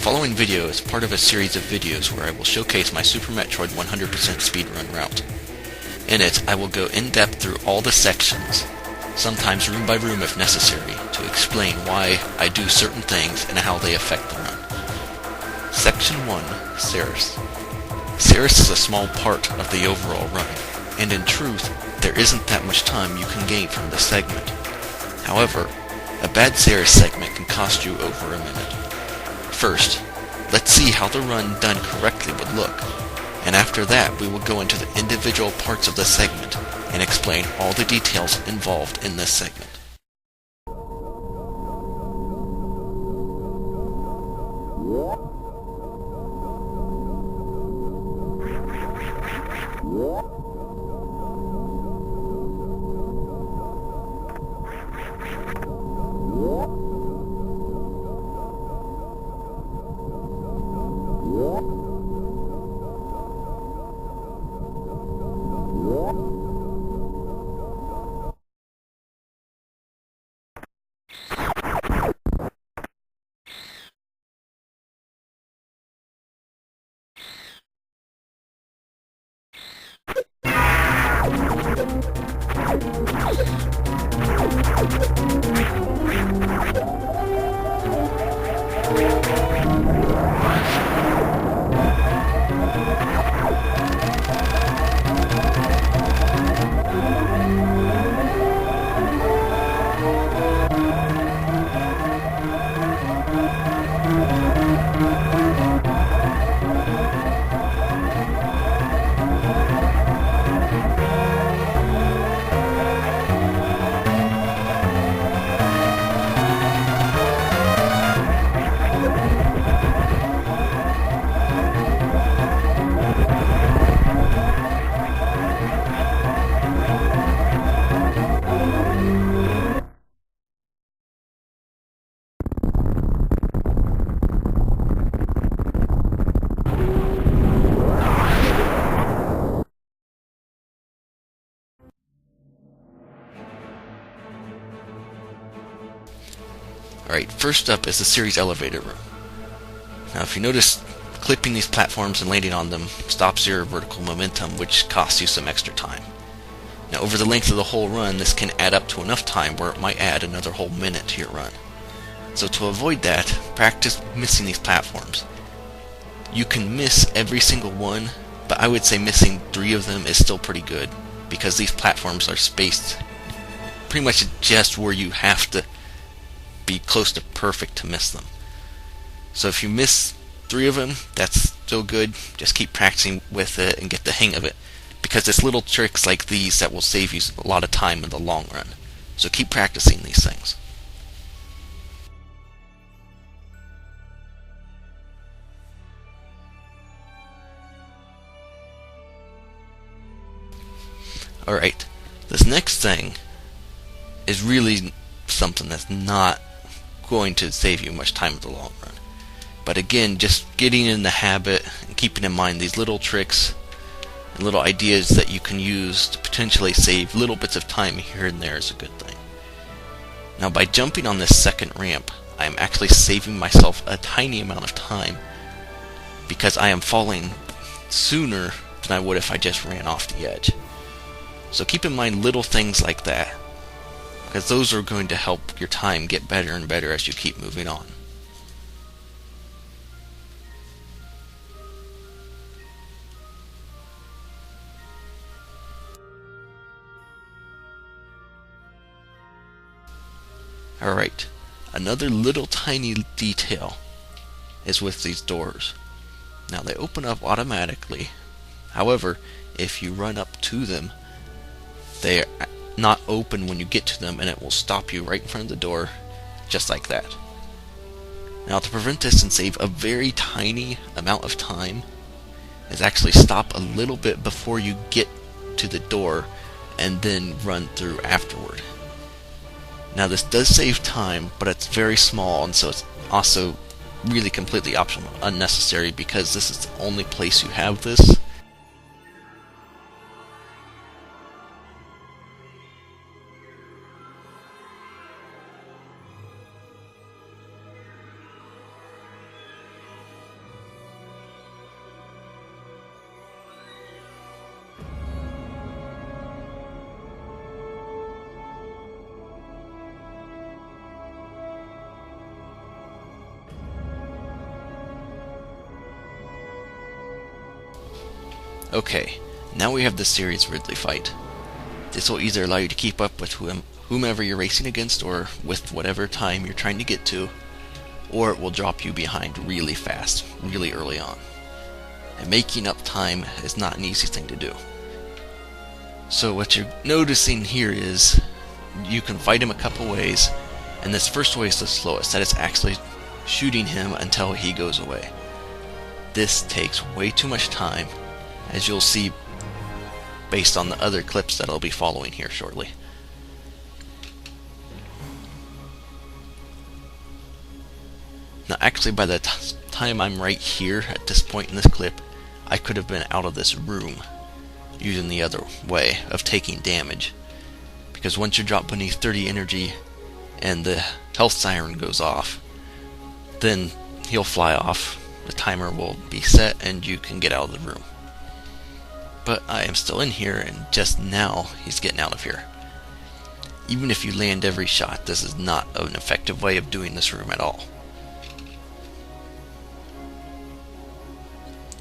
following video is part of a series of videos where I will showcase my Super Metroid 100% speedrun route. In it, I will go in-depth through all the sections, sometimes room by room if necessary, to explain why I do certain things and how they affect the run. Section 1, Ceres. Ceres is a small part of the overall run, and in truth, there isn't that much time you can gain from this segment. However, a bad Ceres segment can cost you over a minute. First, let's see how the run done correctly would look, and after that we will go into the individual parts of the segment and explain all the details involved in this segment. Alright, first up is the Ceres elevator room. Now if you notice, clipping these platforms and landing on them stops your vertical momentum, which costs you some extra time. Now over the length of the whole run, this can add up to enough time where it might add another whole minute to your run. So to avoid that, practice missing these platforms. You can miss every single one, but I would say missing 3 of them is still pretty good, because these platforms are spaced pretty much just where you have to be close to perfect to miss them. So if you miss 3 of them, that's still good. Just keep practicing with it and get the hang of it, because it's little tricks like these that will save you a lot of time in the long run. So keep practicing these things. Alright, this next thing is really something that's not going to save you much time in the long run. But again, just getting in the habit and keeping in mind these little tricks and little ideas that you can use to potentially save little bits of time here and there is a good thing. Now by jumping on this second ramp, I am actually saving myself a tiny amount of time, because I am falling sooner than I would if I just ran off the edge. So keep in mind little things like that, because those are going to help your time get better and better as you keep moving on. Alright, another little tiny detail is with these doors. Now they open up automatically. However, if you run up to them, they are not open when you get to them, and it will stop you right in front of the door, just like that. Now to prevent this and save a very tiny amount of time, is actually stop a little bit before you get to the door and then run through afterward. Now this does save time, but it's very small, and so it's also really completely optional, unnecessary, because this is the only place you have this. Okay, now we have the Ceres Ridley Fight. This will either allow you to keep up with whomever you're racing against, or with whatever time you're trying to get to, or it will drop you behind really fast, really early on. And making up time is not an easy thing to do. So what you're noticing here is you can fight him a couple ways, and this first way is the slowest, that is actually shooting him until he goes away. This takes way too much time, as you'll see based on the other clips that I'll be following here shortly. Now actually, by the time I'm right here at this point in this clip, I could have been out of this room using the other way of taking damage, because once you drop beneath 30 energy and the health siren goes off, then he'll fly off, the timer will be set, and you can get out of the room. But I am still in here, and just now he's getting out of here. Even if you land every shot, this is not an effective way of doing this room at all.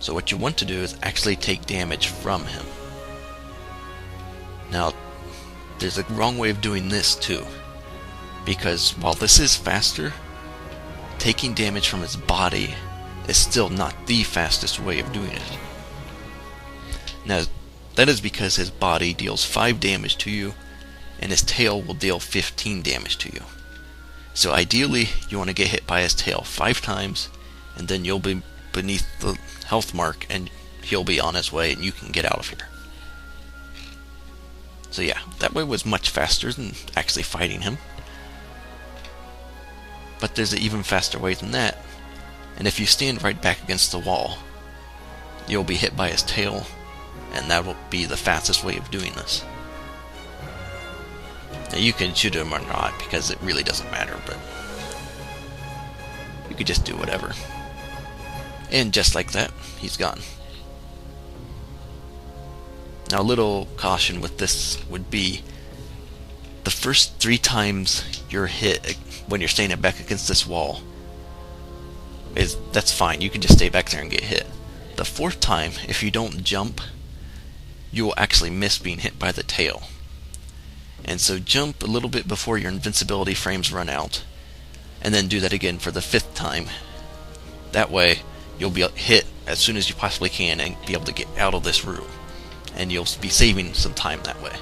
So what you want to do is actually take damage from him. Now, there's a wrong way of doing this too, because while this is faster, taking damage from his body is still not the fastest way of doing it. Now, that is because his body deals 5 damage to you, and his tail will deal 15 damage to you. So ideally, you want to get hit by his tail 5 times, and then you'll be beneath the health mark, and he'll be on his way, and you can get out of here. So yeah, that way was much faster than actually fighting him. But there's an even faster way than that, and if you stand right back against the wall, you'll be hit by his tail, and that will be the fastest way of doing this. Now you can shoot him or not, because it really doesn't matter, but you could just do whatever. And just like that, he's gone. Now a little caution with this would be, the first 3 times you're hit when you're standing back against this wall, that's fine, you can just stay back there and get hit. The 4th time, if you don't jump, you will actually miss being hit by the tail. And so jump a little bit before your invincibility frames run out, and then do that again for the 5th time. That way you'll be hit as soon as you possibly can and be able to get out of this room, and you'll be saving some time that way.